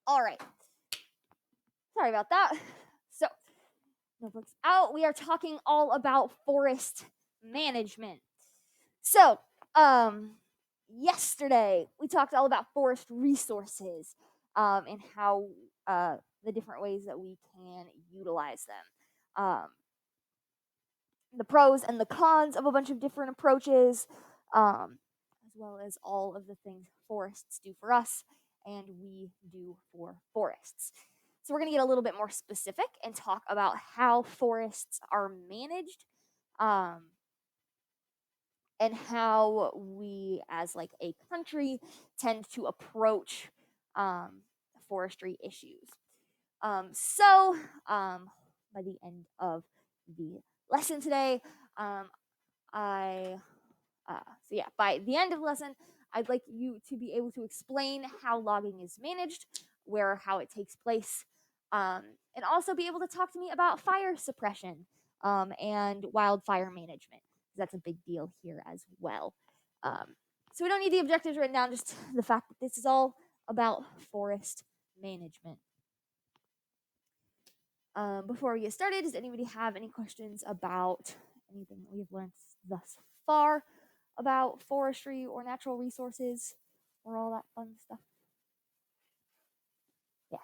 All right. Sorry about that. So, notebooks out. We are talking all about forest management. So, yesterday we talked all about forest resources and how the different ways that we can utilize them. The pros and the cons of a bunch of different approaches, as well as all of the things forests do for us and we do for forests. So, we're going to get a little bit more specific and talk about how forests are managed and how we, as like a country, tend to approach forestry issues. By the end of the lesson today, I by the end of the lesson, I'd like you to be able to explain how logging is managed, how it takes place, and also be able to talk to me about fire suppression and wildfire management. That's a big deal here as well. So we don't need the objectives written down, just the fact that this is all about forest management. Before we get started, does anybody have any questions about anything that we've learned thus far about forestry or natural resources or all that fun stuff? Yeah.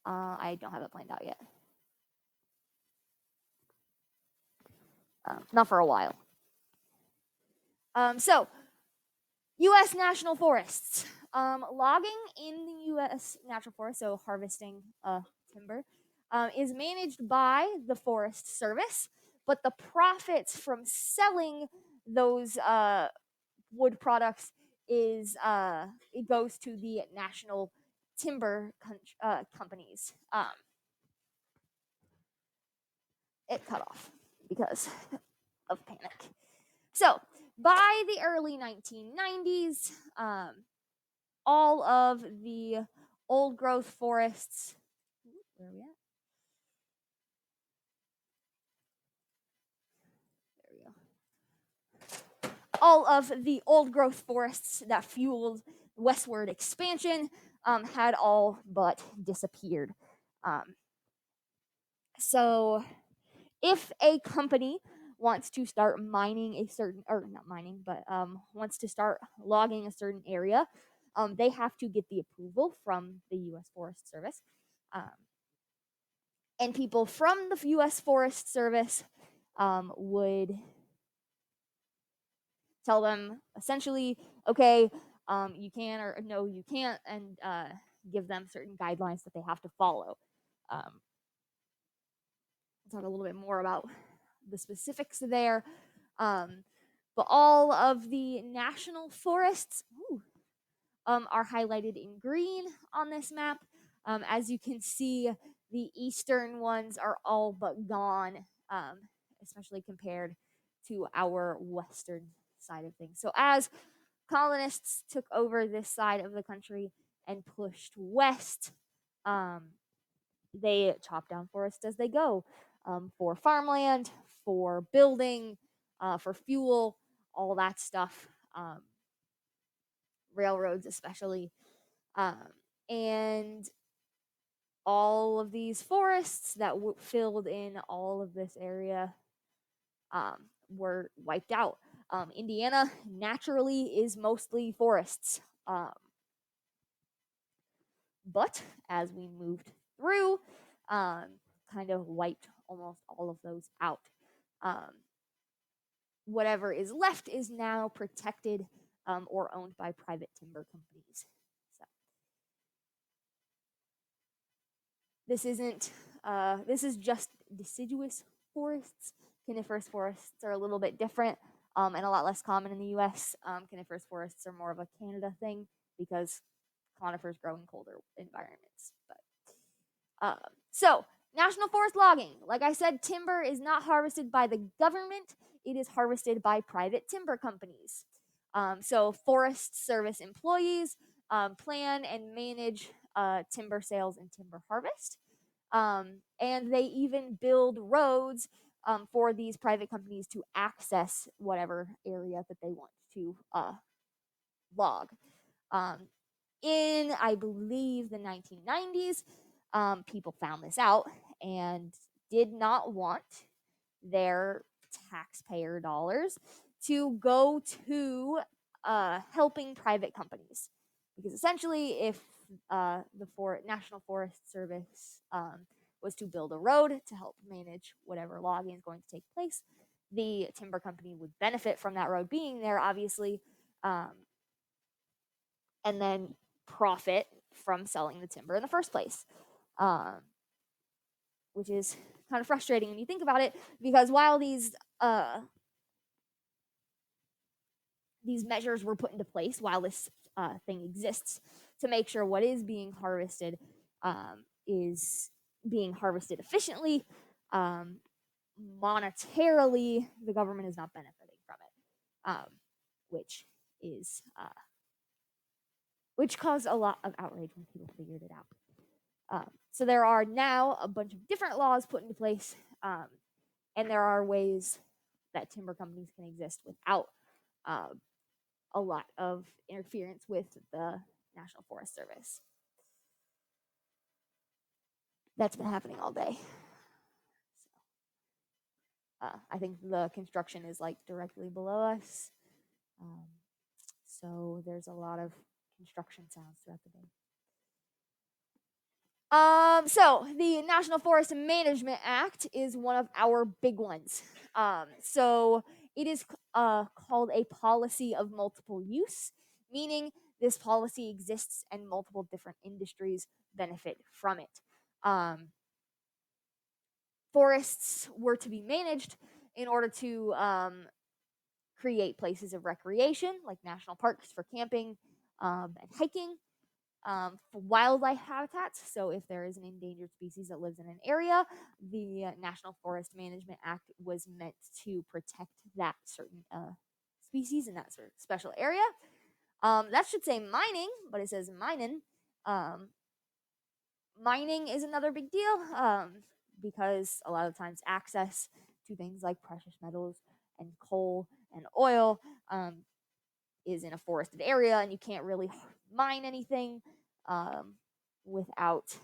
I don't have it planned out yet. Not for a while. So, U.S. national forests. Logging in the U.S. natural forest, so harvesting timber, is managed by the Forest Service, but the profits from selling those wood products it goes to the national timber companies. It cut off because of panic. So by the early 1990s, all of the old growth forests. Where are we at? There we go. All of the old growth forests that fueled westward expansion had all but disappeared. So, if a company wants to start mining a certain, or not mining, but wants to start logging a certain area, they have to get the approval from the U.S. Forest Service. And people from the U.S. Forest Service would tell them essentially, okay, you can or no, you can't, and give them certain guidelines that they have to follow. I'll talk a little bit more about the specifics there. But all of the national forests are highlighted in green on this map. As you can see, the eastern ones are all but gone, especially compared to our western side of things. So as colonists took over this side of the country and pushed west, they chop down forests as they go, for farmland, for building, for fuel, all that stuff, railroads especially. And all of these forests that filled in all of this area were wiped out. Indiana naturally is mostly forests. But as we moved through, kind of wiped almost all of those out. Whatever is left is now protected or owned by private timber companies. So this isn't. This is just deciduous forests. Coniferous forests are a little bit different and a lot less common in the U.S. Coniferous forests are more of a Canada thing because conifers grow in colder environments. But so national forest logging. Like I said, timber is not harvested by the government. It is harvested by private timber companies. So Forest Service employees plan and manage timber sales and timber harvest. And they even build roads for these private companies to access whatever area that they want to log. in, I believe, the 1990s, people found this out and did not want their taxpayer dollars to go to helping private companies. Because essentially, if National Forest Service was to build a road to help manage whatever logging is going to take place, the timber company would benefit from that road being there, obviously, um, and then profit from selling the timber in the first place, um, which is kind of frustrating when you think about it, because while these measures were put into place, while this thing exists to make sure what is being harvested is being harvested efficiently, um, monetarily, the government is not benefiting from it, which is which caused a lot of outrage when people figured it out. So there are now a bunch of different laws put into place, and there are ways that timber companies can exist without uh, a lot of interference with the National Forest Service. That's been happening all day. I think the construction is like directly below us. So there's a lot of construction sounds throughout the day. So the National Forest Management Act is one of our big ones. So it is called a policy of multiple use, meaning this policy exists and multiple different industries benefit from it. Forests were to be managed in order to create places of recreation, like national parks for camping and hiking, for wildlife habitats. So, if there is an endangered species that lives in an area, the National Forest Management Act was meant to protect that certain species in that sort of special area. That should say mining, but it says mining. Mining is another big deal because a lot of times access to things like precious metals and coal and oil is in a forested area, and you can't really mine anything without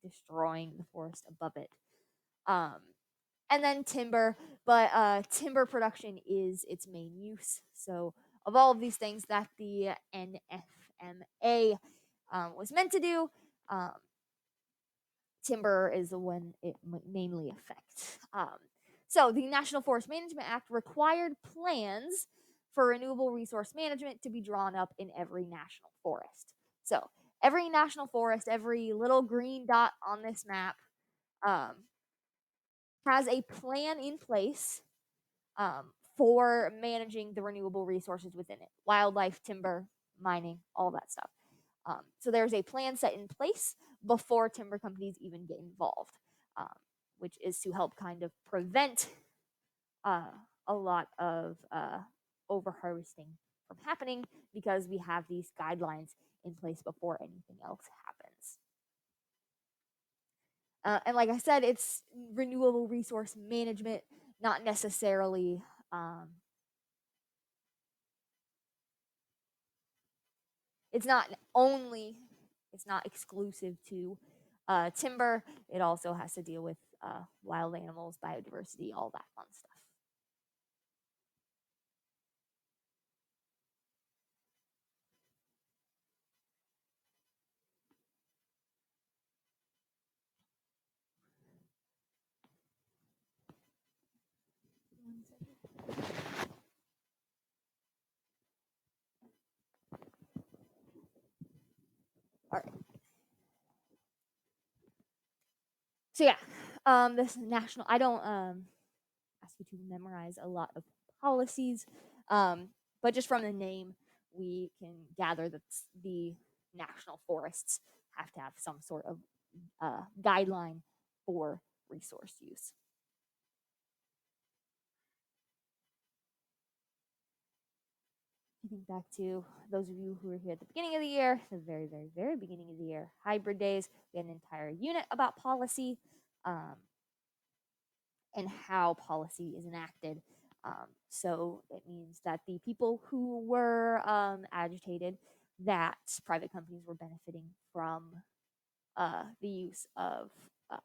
destroying the forest above it. And then timber, but timber production is its main use. So, of all of these things that the NFMA was meant to do, timber is the one it mainly affects. So the National Forest Management Act required plans for renewable resource management to be drawn up in every national forest. So every national forest, every little green dot on this map, has a plan in place for managing the renewable resources within it: wildlife, timber, mining, all that stuff. So there's a plan set in place before timber companies even get involved, which is to help kind of prevent a lot of over harvesting from happening, because we have these guidelines in place before anything else happens. And like I said, it's renewable resource management, not necessarily it's not only, it's not exclusive to timber. It also has to deal with wild animals, biodiversity, all that fun stuff. All right. So yeah, this national. I don't ask you to memorize a lot of policies, but just from the name, we can gather that the national forests have to have some sort of guideline for resource use. I think back to those of you who were here at the beginning of the year, the very, very, very beginning of the year, hybrid days. We had an entire unit about policy and how policy is enacted. So it means that the people who were agitated that private companies were benefiting from the use of uh,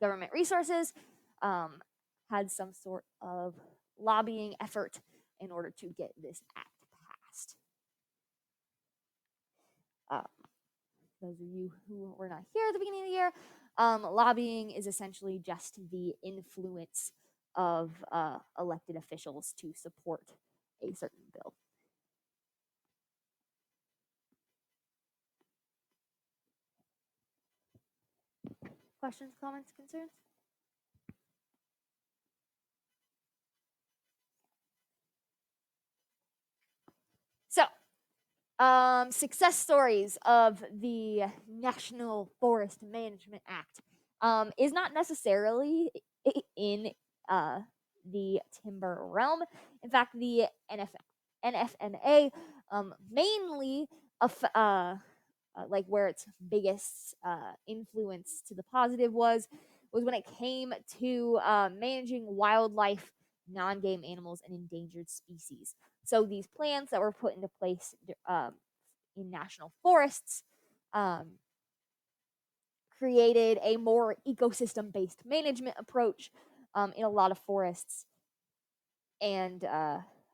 government resources, um, had some sort of lobbying effort in order to get this act passed. Uh, those of you who were not here at the beginning of the year, lobbying is essentially just the influence of elected officials to support a certain bill. Questions, comments, concerns? So, success stories of the National Forest Management Act is not necessarily in uh, the timber realm. In fact, the NFMA mainly like where its biggest influence to the positive was when it came to managing wildlife, non-game animals, and endangered species. So these plans that were put into place in national forests um, created a more ecosystem-based management approach in a lot of forests and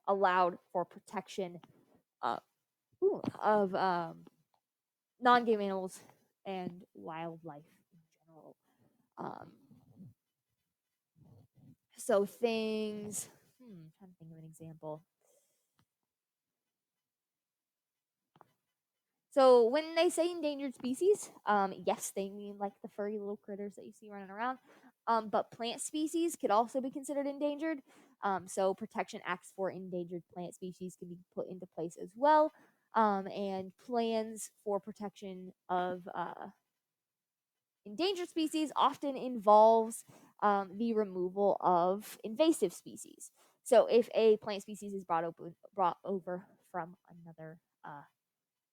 allowed for protection uh, of non-game animals and wildlife in general. Um, so things, trying to think of an example. So when they say endangered species, yes, they mean like the furry little critters that you see running around. But plant species could also be considered endangered. So protection acts for endangered plant species can be put into place as well. And plans for protection of endangered species often involves the removal of invasive species. So if a plant species is brought over from another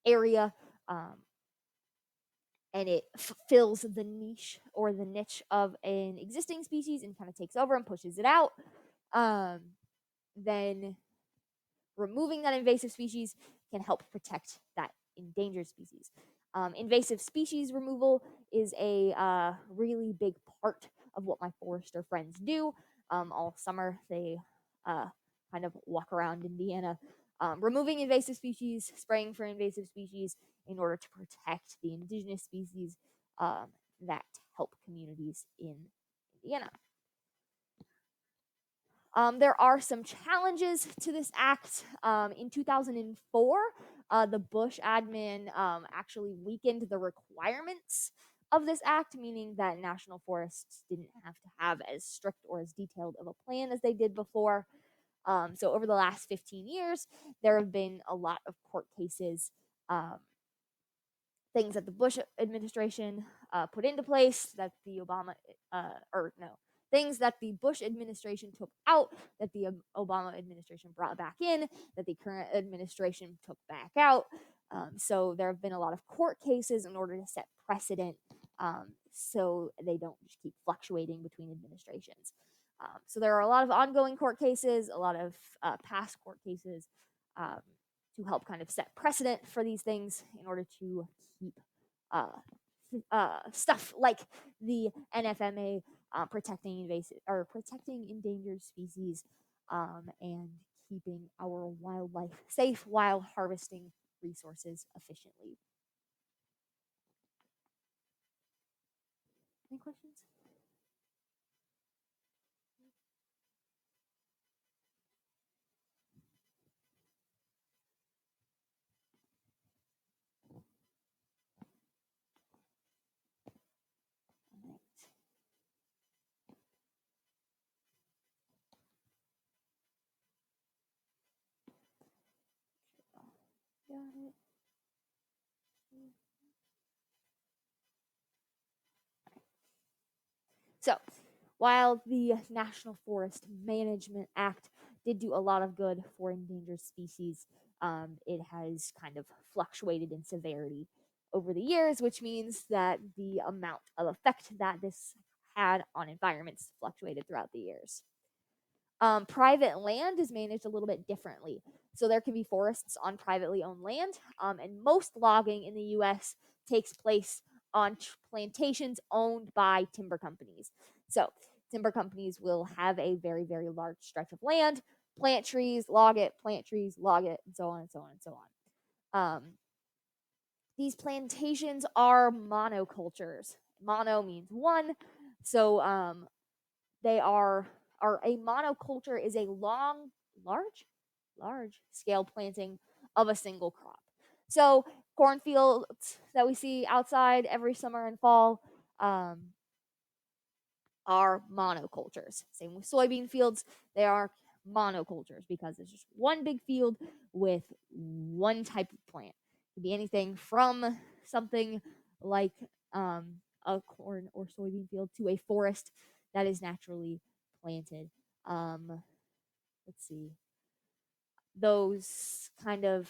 area, um, and it fills the niche or the niche of an existing species and kind of takes over and pushes it out, um, then removing that invasive species can help protect that endangered species. Invasive species removal is a really big part of what my forester friends do. All summer, they uh, kind of walk around Indiana, removing invasive species, spraying for invasive species in order to protect the indigenous species um, that help communities in Indiana. There are some challenges to this act. In 2004, the Bush admin actually weakened the requirements of this act, meaning that national forests didn't have to have as strict or as detailed of a plan as they did before. So, over the last 15 years, there have been a lot of court cases, things that the Bush administration put into place that the or no, things that the Bush administration took out that the Obama administration brought back in that the current administration took back out. So there have been a lot of court cases in order to set precedent so they don't just keep fluctuating between administrations. So there are a lot of ongoing court cases, a lot of past court cases. Um, to help kind of set precedent for these things in order to keep uh, stuff like the NFMA protecting invasive or protecting endangered species and keeping our wildlife safe while harvesting resources efficiently. Any questions? All right. Got it. So, while the National Forest Management Act did do a lot of good for endangered species, it has kind of fluctuated in severity over the years, which means that the amount of effect that this had on environments fluctuated throughout the years. Private land is managed a little bit differently. So there can be forests on privately owned land, and most logging in the U.S. takes place on plantations owned by timber companies. So timber companies will have a very, very large stretch of land, plant trees, log it, and so on and so on and so on. These plantations are monocultures. Mono means one, so they are a monoculture is a large scale planting of a single crop. So cornfields that we see outside every summer and fall um, are monocultures. Same with soybean fields, they are monocultures because it's just one big field with one type of plant. It could be anything from something like a corn or soybean field to a forest that is naturally planted. Let's see, those kind of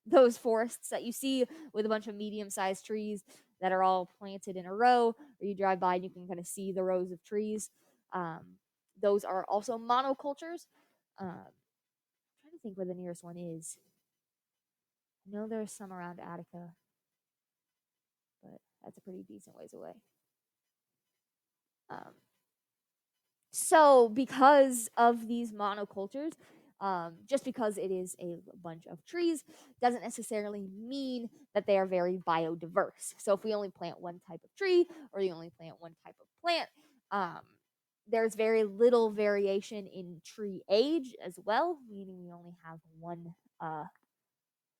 those forests that you see with a bunch of medium-sized trees that are all planted in a row, or you drive by and you can kind of see the rows of trees. Um, those are also monocultures. I'm trying to think where the nearest one is. I know there's some around Attica, but that's a pretty decent ways away. Um, so, because of these monocultures, just because it is a bunch of trees doesn't necessarily mean that they are very biodiverse. So, if we only plant one type of tree or you only plant one type of plant, um, there's very little variation in tree age as well, meaning we only have one,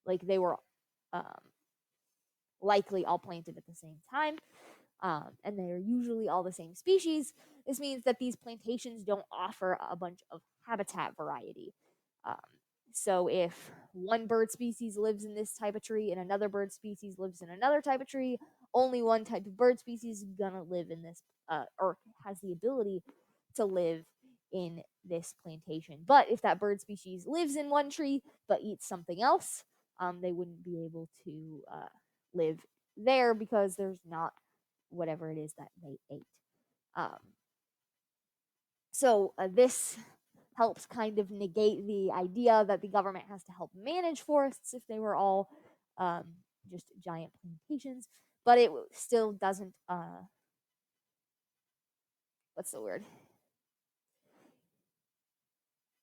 like they were um, likely all planted at the same time. And they are usually all the same species. This means that these plantations don't offer a bunch of habitat variety. Um, so if one bird species lives in this type of tree and another bird species lives in another type of tree, only one type of bird species is gonna live in this, or has the ability to live in this plantation. But if that bird species lives in one tree but eats something else, they wouldn't be able to live there because there's not whatever it is that they ate. Um, so this helps kind of negate the idea that the government has to help manage forests if they were all um, just giant plantations, but it still doesn't. What's the word?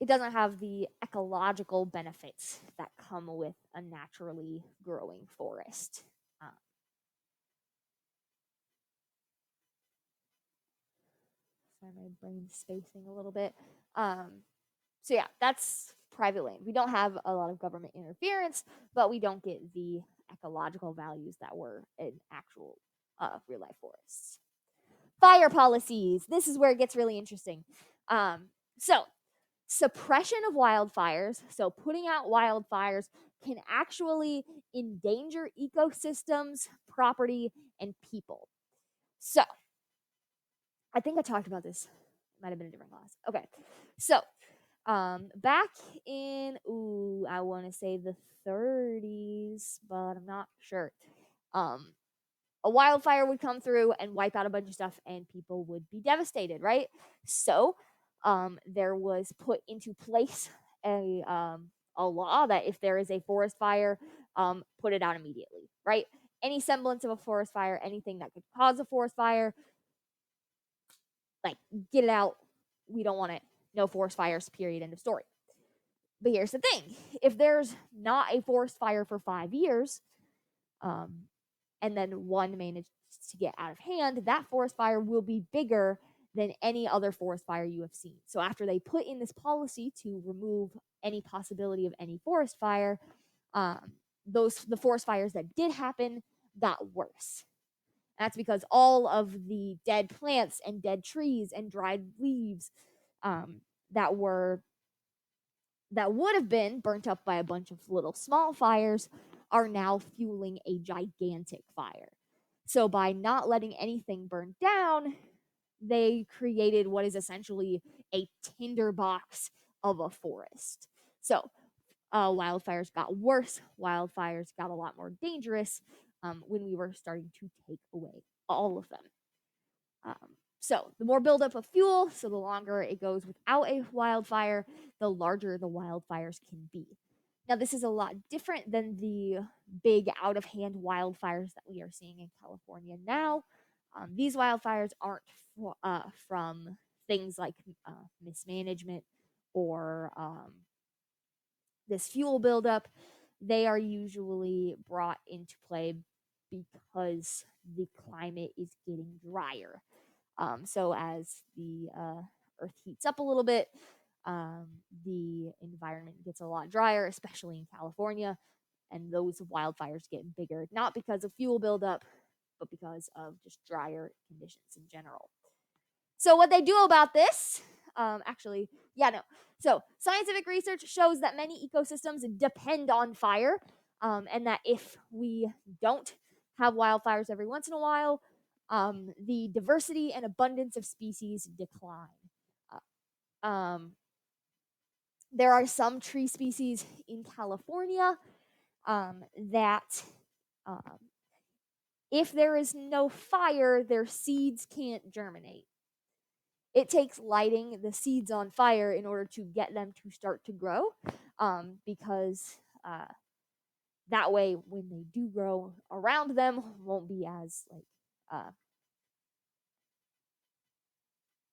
It doesn't have the ecological benefits that come with a naturally growing forest. Um, sorry, my brain's spacing a little bit. So yeah, that's private land. We don't have a lot of government interference, but we don't get the ecological values that were in actual real life forests. Fire policies. This is where it gets really interesting. So suppression of wildfires, so putting out wildfires can actually endanger ecosystems, property, and people. So I think I talked about this. It might have been a different class. Okay. So back in I want to say the 30s, but I'm not sure. Um, a wildfire would come through and wipe out a bunch of stuff, and people would be devastated, right? So, there was put into place a law that if there is a forest fire, put it out immediately, right? Any semblance of a forest fire, anything that could cause a forest fire, like get it out. We don't want it. No forest fires. Period. End of story. But here's the thing: if there's not a forest fire for 5 years, um, and then one manages to get out of hand, that forest fire will be bigger than any other forest fire you have seen. So after they put in this policy to remove any possibility of any forest fire, the forest fires that did happen got worse. That's because all of the dead plants and dead trees and dried leaves um, that were that would have been burnt up by a bunch of little small fires are now fueling a gigantic fire. So by not letting anything burn down, they created what is essentially a tinderbox of a forest. So wildfires got worse. Wildfires got a lot more dangerous when we were starting to take away all of them. So the more buildup of fuel, so the longer it goes without a wildfire, the larger the wildfires can be. Now, this is a lot different than the big out of hand wildfires that we are seeing in California now. These wildfires aren't from things like mismanagement or this fuel buildup. They are usually brought into play because the climate is getting drier. So as the earth heats up a little bit, the environment gets a lot drier, especially in California, and those wildfires get bigger, not because of fuel buildup, but because of just drier conditions in general. So what they do about this, actually, yeah, no. So scientific research shows that many ecosystems depend on fire, and that if we don't have wildfires every once in a while, the diversity and abundance of species decline. Um, there are some tree species in California that, um, if there is no fire, their seeds can't germinate. It takes lighting the seeds on fire in order to get them to start to grow, because that way, when they do grow, around them won't be as like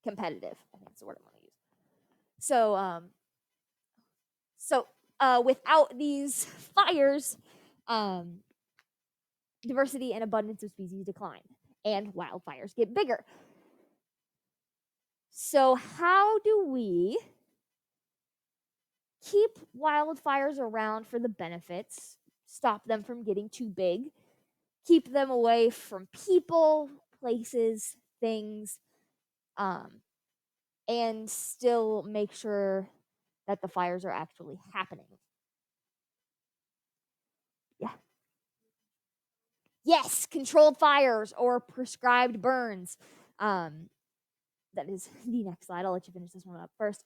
competitive. I think that's the word I want to use. So without these fires, diversity and abundance of species decline, and wildfires get bigger. So how do we keep wildfires around for the benefits, stop them from getting too big, keep them away from people, places, things, and still make sure that the fires are actually happening? Yeah. Yes, controlled fires or prescribed burns. That is the next slide. I'll let you finish this one up first.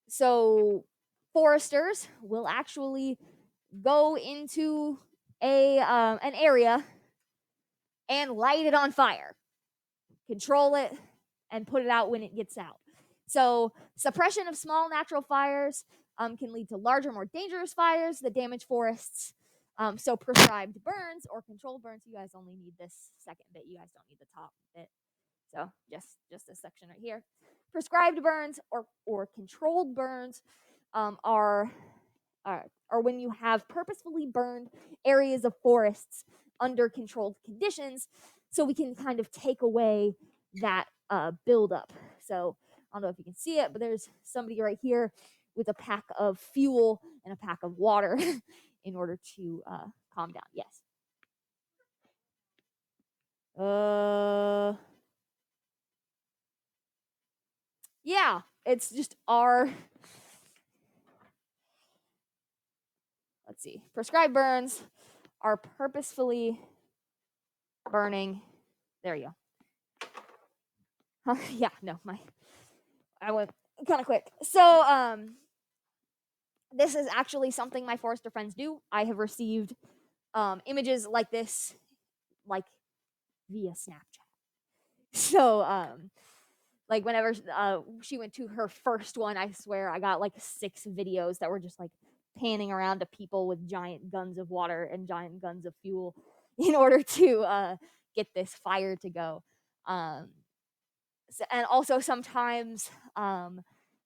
So foresters will actually go into an area and light it on fire, control it, and put it out when it gets out. So suppression of small natural fires can lead to larger, more dangerous fires that damage forests. So prescribed burns or controlled burns, you guys only need this second bit. You guys don't need the top bit. So just this section right here. Prescribed burns or controlled burns are when you have purposefully burned areas of forests under controlled conditions, so we can kind of take away that buildup. So I don't know if you can see it, but there's somebody right here with a pack of fuel and a pack of water in order to calm down. Yes. Yeah, it's just our, let's see, prescribed burns are purposefully burning. There you go. Yeah, no, I went kind of quick. So this is actually something my forester friends do. I have received images like this, like via Snapchat. So like whenever she went to her first one, I swear I got like 6 videos that were just like panning around to people with giant guns of water and giant guns of fuel in order to get this fire to go. And also sometimes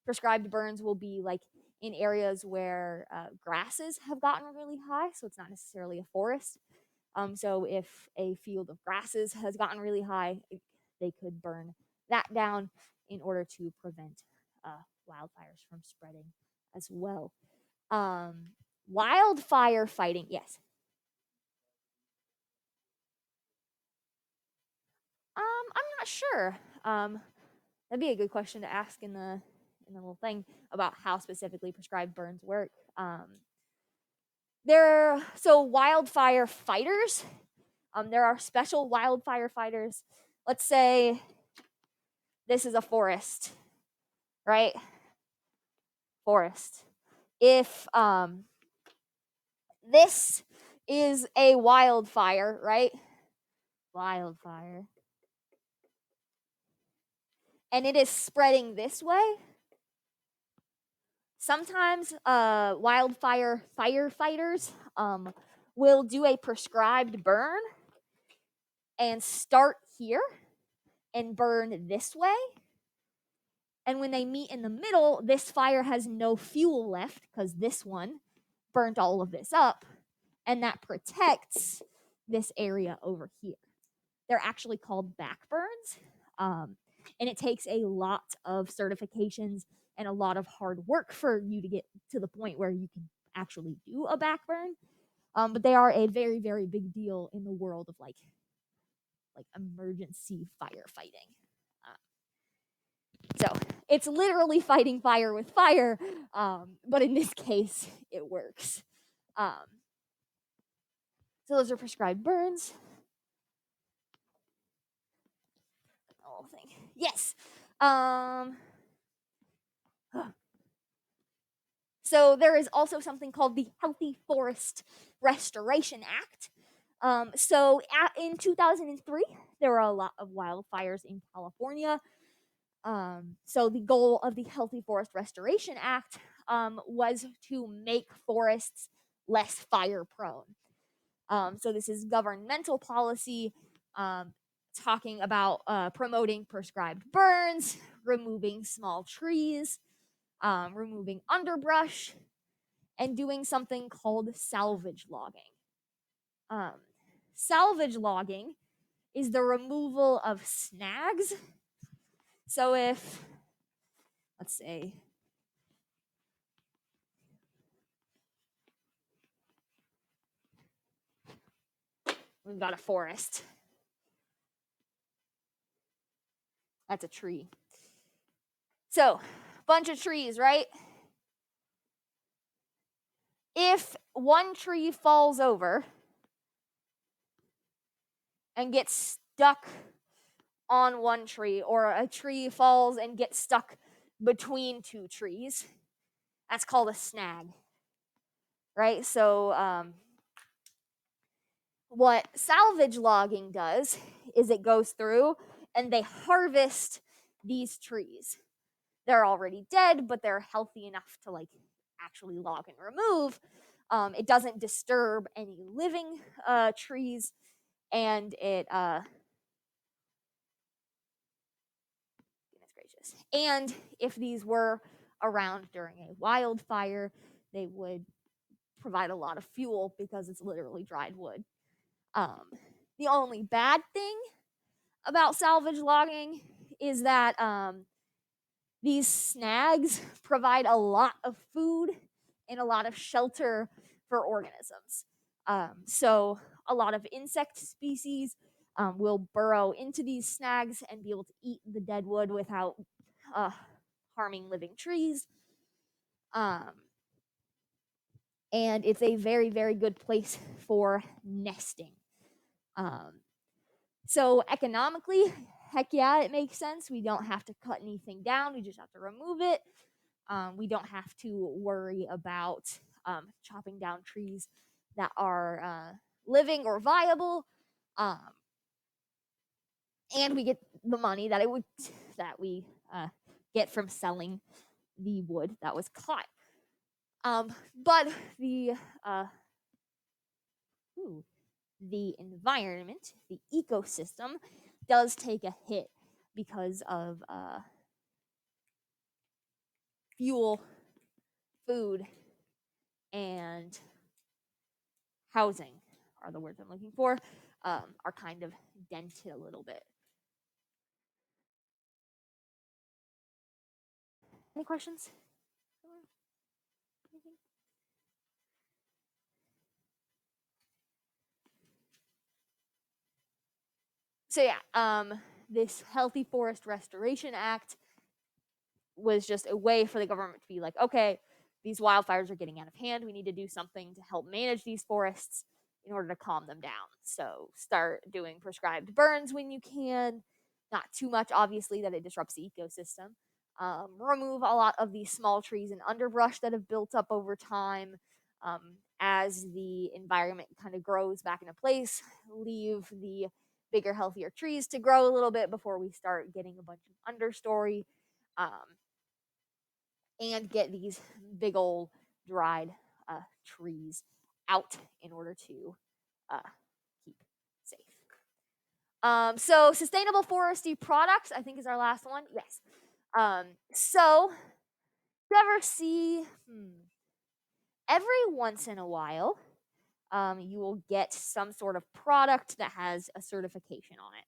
prescribed burns will be like in areas where grasses have gotten really high, so it's not necessarily a forest. So if a field of grasses has gotten really high, they could burn that down in order to prevent wildfires from spreading as well. Wildfire fighting, yes. I'm not sure. That'd be a good question to ask in the little thing about how specifically prescribed burns work. So wildfire fighters. There are special wildfire fighters. Let's say this is a forest, right? Forest. If this is a wildfire, right? Wildfire. And it is spreading this way. Sometimes wildfire firefighters will do a prescribed burn and start here and burn this way. And when they meet in the middle, this fire has no fuel left because this one burnt all of this up, and that protects this area over here. They're actually called backburns, and it takes a lot of certifications and a lot of hard work for you to get to the point where you can actually do a backburn. But they are a very, very big deal in the world of like emergency firefighting. So it's literally fighting fire with fire, but in this case, it works. So those are prescribed burns. Oh, thing. Yes. So there is also something called the Healthy Forest Restoration Act. In 2003, there were a lot of wildfires in California. So the goal of the Healthy Forest Restoration Act was to make forests less fire prone. So this is governmental policy talking about promoting prescribed burns, removing small trees, removing underbrush, and doing something called salvage logging. Salvage logging is the removal of snags. So if, let's say, we've got a forest. That's a tree. So, bunch of trees, right? If one tree falls over and gets stuck on one tree, or a tree falls and gets stuck between two trees, that's called a snag, right? So, what salvage logging does is it goes through and they harvest these trees. They're already dead, but they're healthy enough to like actually log and remove. It doesn't disturb any living trees, and it goodness gracious. And if these were around during a wildfire, they would provide a lot of fuel because it's literally dried wood. The only bad thing about salvage logging is that these snags provide a lot of food and a lot of shelter for organisms. So a lot of insect species will burrow into these snags and be able to eat the dead wood without harming living trees. And it's a very, very good place for nesting. So economically, heck yeah, it makes sense. We don't have to cut anything down. We just have to remove it. We don't have to worry about chopping down trees that are living or viable. And we get the money that we get from selling the wood that was caught. But the environment, the ecosystem, does take a hit because of fuel, food, and housing are the words I'm looking for, are kind of dented a little bit. Any questions? So yeah, this Healthy Forest Restoration Act was just a way for the government to be like, okay, these wildfires are getting out of hand. We need to do something to help manage these forests in order to calm them down. So start doing prescribed burns when you can. Not too much, obviously, that it disrupts the ecosystem. Remove a lot of these small trees and underbrush that have built up over time. As the environment kind of grows back into place, leave the bigger, healthier trees to grow a little bit before we start getting a bunch of understory. Um, and get these big old dried trees out in order to keep safe. So sustainable forestry products, I think, is our last one. Yes. So you ever see every once in a while, you will get some sort of product that has a certification on it.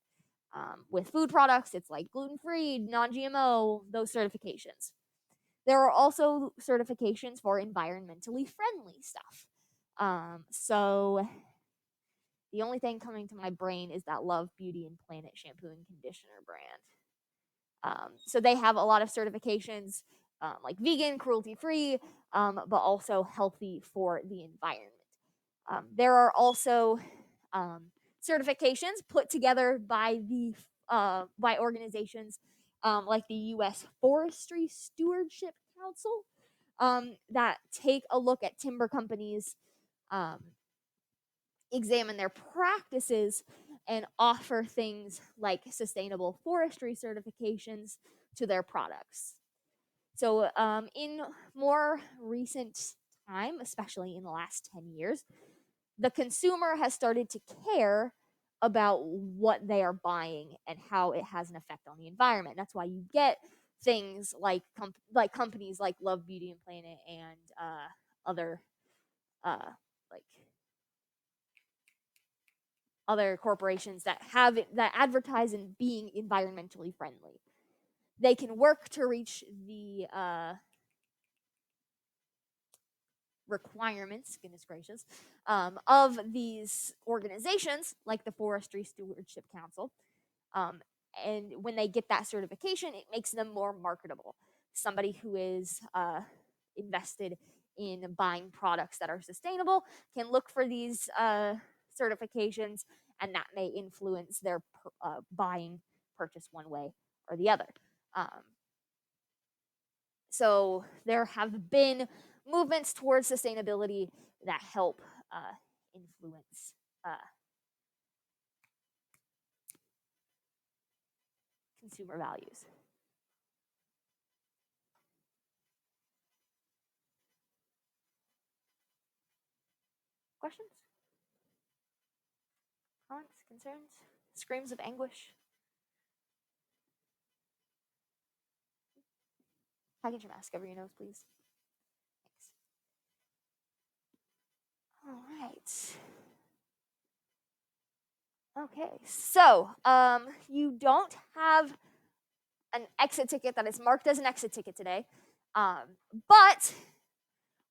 With food products, it's like gluten-free, non-GMO, those certifications. There are also certifications for environmentally friendly stuff. So the only thing coming to my brain is that Love Beauty and Planet shampoo and conditioner brand. So they have a lot of certifications, like vegan, cruelty-free, but also healthy for the environment. There are also certifications put together by by organizations like the U.S. Forestry Stewardship Council that take a look at timber companies, examine their practices, and offer things like sustainable forestry certifications to their products. So, in more recent time, especially in the last 10 years, the consumer has started to care about what they are buying and how it has an effect on the environment. That's why you get things like companies like Love Beauty and Planet and other like other corporations that advertise in being environmentally friendly. They can work to reach the requirements, goodness gracious, of these organizations like the Forestry Stewardship Council. And when they get that certification, it makes them more marketable. Somebody who is invested in buying products that are sustainable can look for these certifications, and that may influence their buying purchase one way or the other. So there have been movements towards sustainability that help influence consumer values. Questions? Comments? Concerns? Screams of anguish? Package your mask over your nose, please. Thanks. All right. Okay, so you don't have an exit ticket that is marked as an exit ticket today, but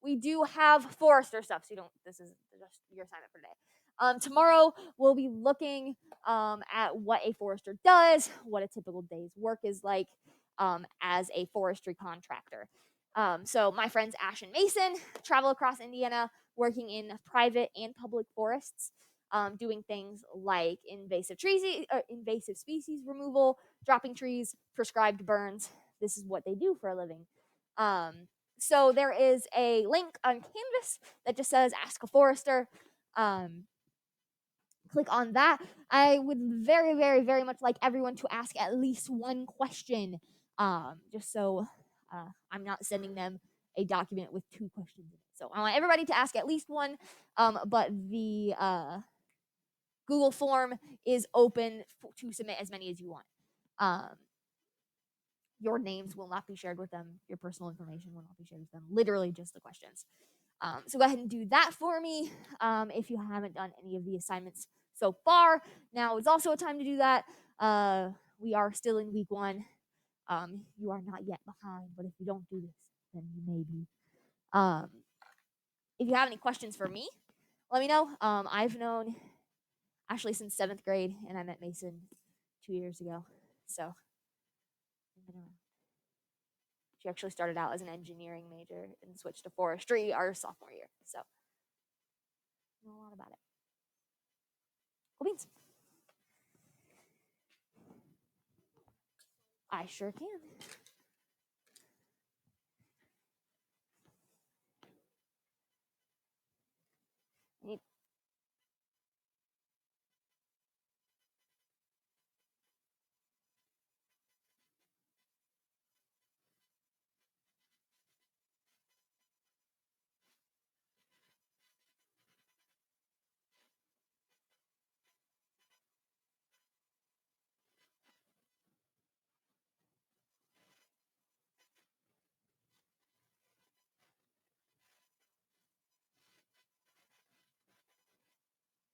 we do have Forester stuff. So you don't. This is just your assignment for today. Tomorrow we'll be looking at what a forester does, what a typical day's work is like as a forestry contractor. So my friends Ash and Mason travel across Indiana, working in private and public forests, doing things like invasive species removal, dropping trees, prescribed burns. This is what they do for a living. So there is a link on Canvas that just says Ask a Forester. Click on that. I would very, very, very much like everyone to ask at least one question, just so I'm not sending them a document with 2 questions in it. So I want everybody to ask at least one, but the Google form is open to submit as many as you want. Your names will not be shared with them. Your personal information will not be shared with them. Literally just the questions. So go ahead and do that for me if you haven't done any of the assignments so far. Now is also a time to do that. We are still in week 1. You are not yet behind, but if you don't do this, then you may be. If you have any questions for me, let me know. I've known Ashley since 7th grade, and I met Mason 2 years ago. So she actually started out as an engineering major and switched to forestry our sophomore year. So I know a lot about it. Cool beans. I sure can.